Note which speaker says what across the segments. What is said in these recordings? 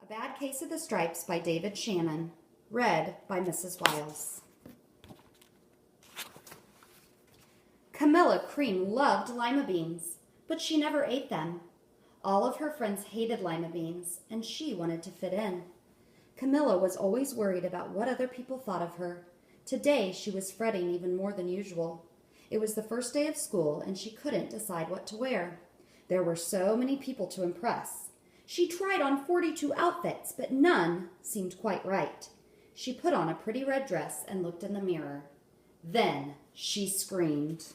Speaker 1: A Bad Case of the Stripes by David Shannon. Read by Mrs.Wiles. Camilla Cream loved lima beans, but she never ate them. All of her friends hated lima beans, and she wanted to fit in. Camilla was always worried about what other people thought of her. Today she was fretting even more than usual. It was the first day of school, and she couldn't decide what to wear. There were so many people to impress. She tried on 42 outfits, but none seemed quite right. She put on a pretty red dress and looked in the mirror. Then she screamed.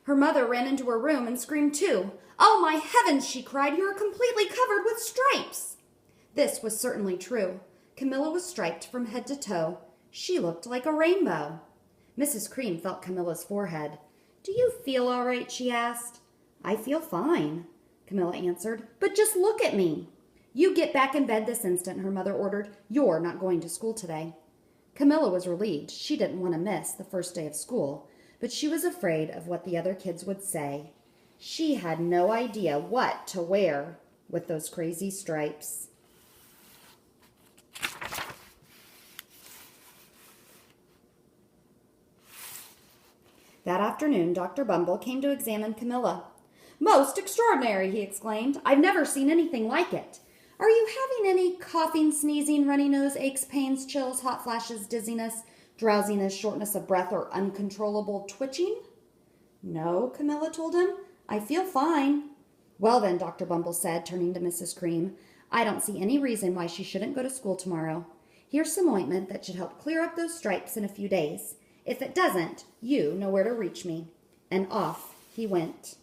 Speaker 1: Her mother ran into her room and screamed too. "Oh, my heavens," she cried, "you are completely covered with stripes." This was certainly true. Camilla was striped from head to toe. She looked like a rainbow. Mrs. Cream felt Camilla's forehead. "Do you feel all right?" she asked. "I feel fine," Camilla answered. "But just look at me." "You get back in bed this instant," her mother ordered. "You're not going to school today." Camilla was relieved. She didn't want to miss the first day of school, but she was afraid of what the other kids would say. She had no idea what to wear with those crazy stripes. That afternoon, Dr. Bumble came to examine Camilla. "Most extraordinary," he exclaimed. "I've never seen anything like it. Are you having any coughing, sneezing, runny nose, aches, pains, chills, hot flashes, dizziness, drowsiness, shortness of breath, or uncontrollable twitching?" "No," Camilla told him. "I feel fine." "Well then," Dr. Bumble said, turning to Mrs. Cream, "I don't see any reason why she shouldn't go to school tomorrow. Here's some ointment that should help clear up those stripes in a few days. If it doesn't, you know where to reach me." And off he went.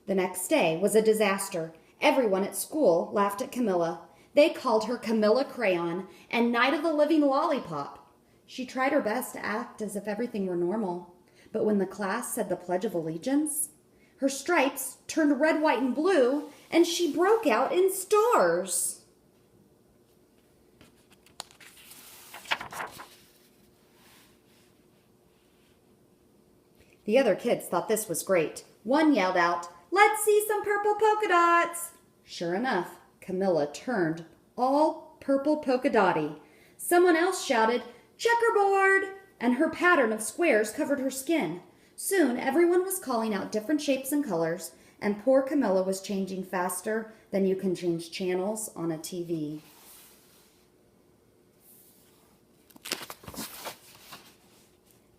Speaker 1: The next day was a disaster. Everyone at school laughed at Camilla. They called her Camilla Crayon and Night of the Living Lollipop. She tried her best to act as if everything were normal. But when the class said the Pledge of Allegiance, her stripes turned red, white, and blue, and she broke out in stars. The other kids thought this was great. One yelled out, "Let's see some purple polka dots." Sure enough, Camilla turned all purple polka dotty. Someone else shouted, "Checkerboard!" and her pattern of squares covered her skin. Soon everyone was calling out different shapes and colors, and poor Camilla was changing faster than you can change channels on a TV.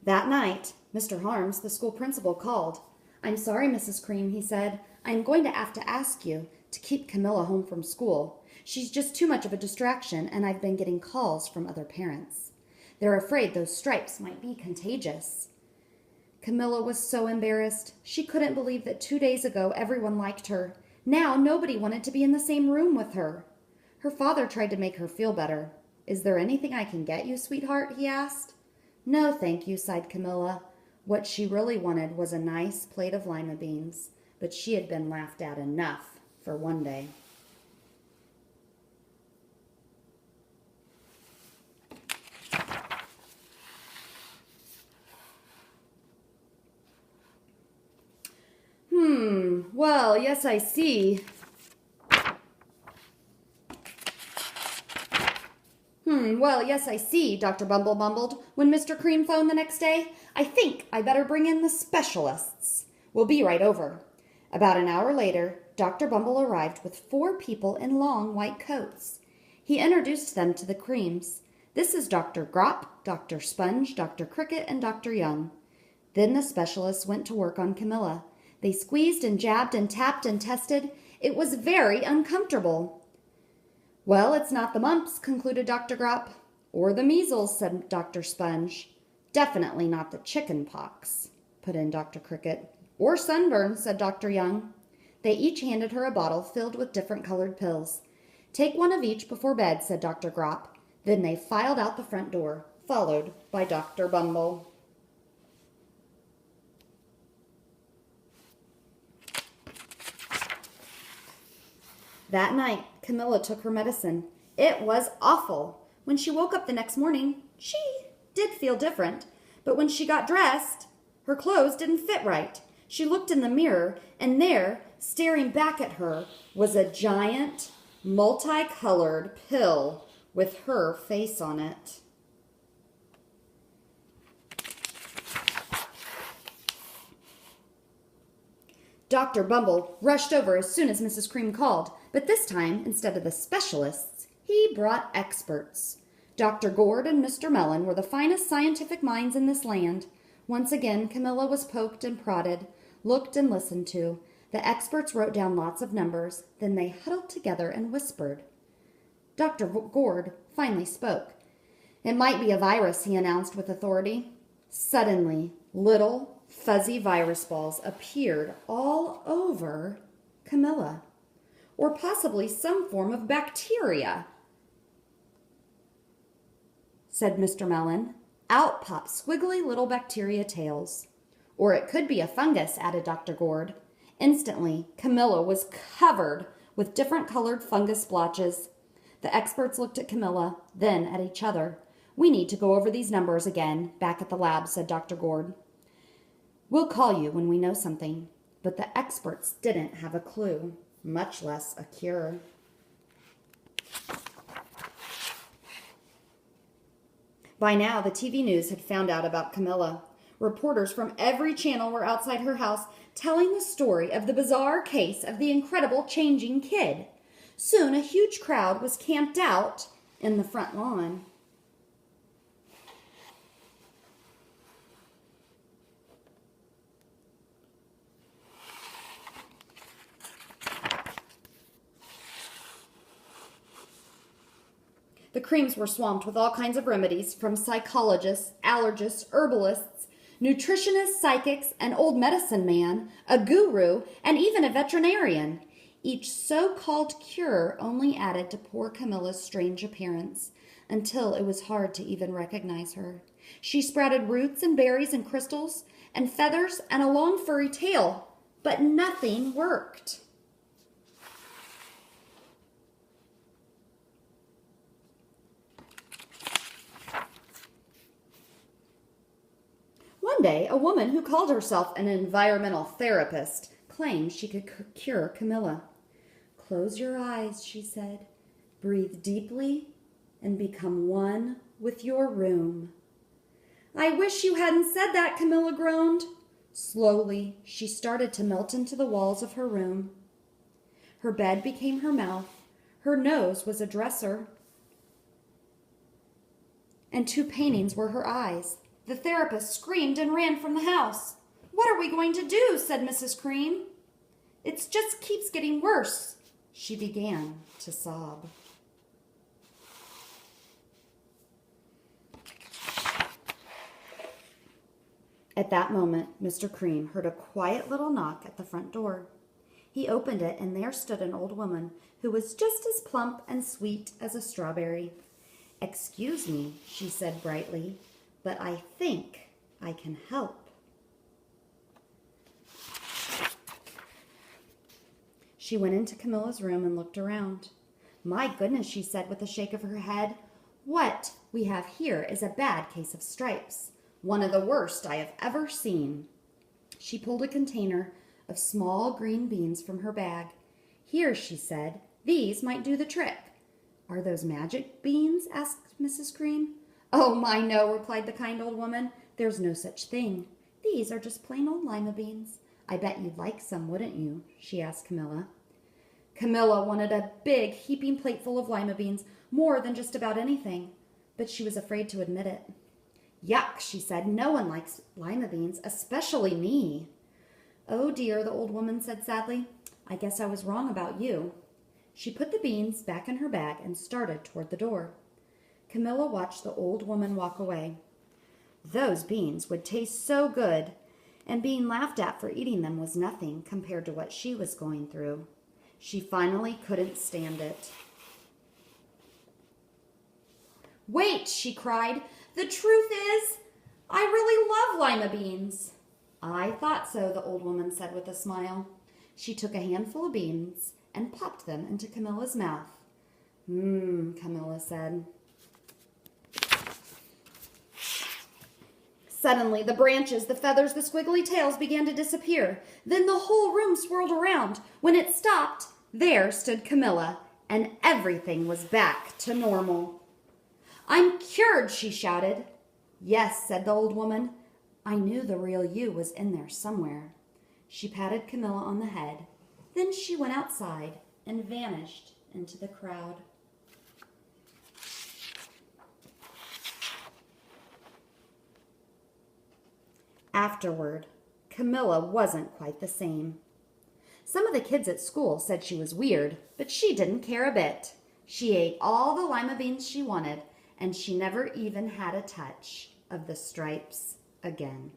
Speaker 1: That night, Mr. Harms, the school principal, called. "I'm sorry, Mrs. Cream," he said. "I am going to have to ask you to keep Camilla home from school. She's just too much of a distraction, and I've been getting calls from other parents. They're afraid those stripes might be contagious." Camilla was so embarrassed. She couldn't believe that 2 days ago everyone liked her. Now nobody wanted to be in the same room with her. Her father tried to make her feel better. "Is there anything I can get you, sweetheart?" he asked. "No, thank you," sighed Camilla. What she really wanted was a nice plate of lima beans, but she had been laughed at enough for one day. Well, yes, I see. Well, yes, I see," Dr. Bumble mumbled when Mr. Cream phoned the next day. "I think I better bring in the specialists. We'll be right over." About an hour later, Dr. Bumble arrived with 4 people in long white coats. He introduced them to the Creams. "This is Dr. Grop, Dr. Sponge, Dr. Cricket, and Dr. Young." Then the specialists went to work on Camilla. They squeezed and jabbed and tapped and tested. It was very uncomfortable. "Well, it's not the mumps," concluded Dr. Grop. "Or the measles," said Dr. Sponge. "Definitely not the chicken pox," put in Dr. Cricket. "Or sunburn," said Dr. Young. They each handed her a bottle filled with different colored pills. "Take one of each before bed," said Dr. Grop. Then they filed out the front door, followed by Dr. Bumble. That night, Camilla took her medicine. It was awful. When she woke up the next morning, she did feel different, But when she got dressed, her clothes didn't fit right. She looked in the mirror, and there, staring back at her, was a giant, multicolored pill with her face on it. Dr. Bumble rushed over as soon as Mrs. Cream called, but this time, instead of the specialists, he brought experts. Dr. Gord and Mr. Mellon were the finest scientific minds in this land. Once again, Camilla was poked and prodded, looked and listened to. The experts wrote down lots of numbers, then they huddled together and whispered. Dr. Gord finally spoke. "It might be a virus," he announced with authority. Suddenly, little fuzzy virus balls appeared all over Camilla, or possibly some form of bacteria, said Mr. Mellon. Out popped squiggly little bacteria tails. Or it could be a fungus, added Dr. Gord. Instantly, Camilla was covered with different colored fungus blotches. The experts looked at Camilla, then at each other. "We need to go over these numbers again, back at the lab," said Dr. Gord. "We'll call you when we know something." But the experts didn't have a clue, much less a cure. By now, the TV news had found out about Camilla. Reporters from every channel were outside her house telling the story of the bizarre case of the incredible changing kid. Soon, a huge crowd was camped out in the front lawn. The Creams were swamped with all kinds of remedies from psychologists, allergists, herbalists, nutritionists, psychics, an old medicine man, a guru, and even a veterinarian. Each so-called cure only added to poor Camilla's strange appearance, until it was hard to even recognize her. She sprouted roots and berries and crystals and feathers and a long furry tail, but nothing worked. One day, a woman who called herself an environmental therapist claimed she could cure Camilla. "Close your eyes," she said. "Breathe deeply and become one with your room." "I wish you hadn't said that," Camilla groaned. Slowly, she started to melt into the walls of her room. Her bed became her mouth. Her nose was a dresser. And 2 paintings were her eyes. The therapist screamed and ran from the house. "What are we going to do?" said Mrs. Cream. "It just keeps getting worse." She began to sob. At that moment, Mr. Cream heard a quiet little knock at the front door. He opened it, and there stood an old woman who was just as plump and sweet as a strawberry. "Excuse me," she said brightly, "but I think I can help." She went into Camilla's room and looked around. "My goodness," she said with a shake of her head, "what we have here is a bad case of stripes, one of the worst I have ever seen." She pulled a container of small green beans from her bag. "Here," she said, "these might do the trick." "Are those magic beans?" asked Mrs. Cream. "Oh, my, no," replied the kind old woman. "There's no such thing. These are just plain old lima beans. I bet you'd like some, wouldn't you?" she asked Camilla. Camilla wanted a big, heaping plateful of lima beans more than just about anything, but she was afraid to admit it. "Yuck," she said. "No one likes lima beans, especially me." "Oh, dear," the old woman said sadly. "I guess I was wrong about you." She put the beans back in her bag and started toward the door. Camilla watched the old woman walk away. Those beans would taste so good, and being laughed at for eating them was nothing compared to what she was going through. She finally couldn't stand it. "Wait," she cried. "The truth is, I really love lima beans." "I thought so," the old woman said with a smile. She took a handful of beans and popped them into Camilla's mouth. Camilla said. Suddenly, the branches, the feathers, the squiggly tails began to disappear. Then the whole room swirled around. When it stopped, there stood Camilla, and everything was back to normal. "I'm cured," she shouted. "Yes," said the old woman. "I knew the real you was in there somewhere." She patted Camilla on the head. Then she went outside and vanished into the crowd. Afterward, Camilla wasn't quite the same. Some of the kids at school said she was weird, but she didn't care a bit. She ate all the lima beans she wanted, and she never even had a touch of the stripes again.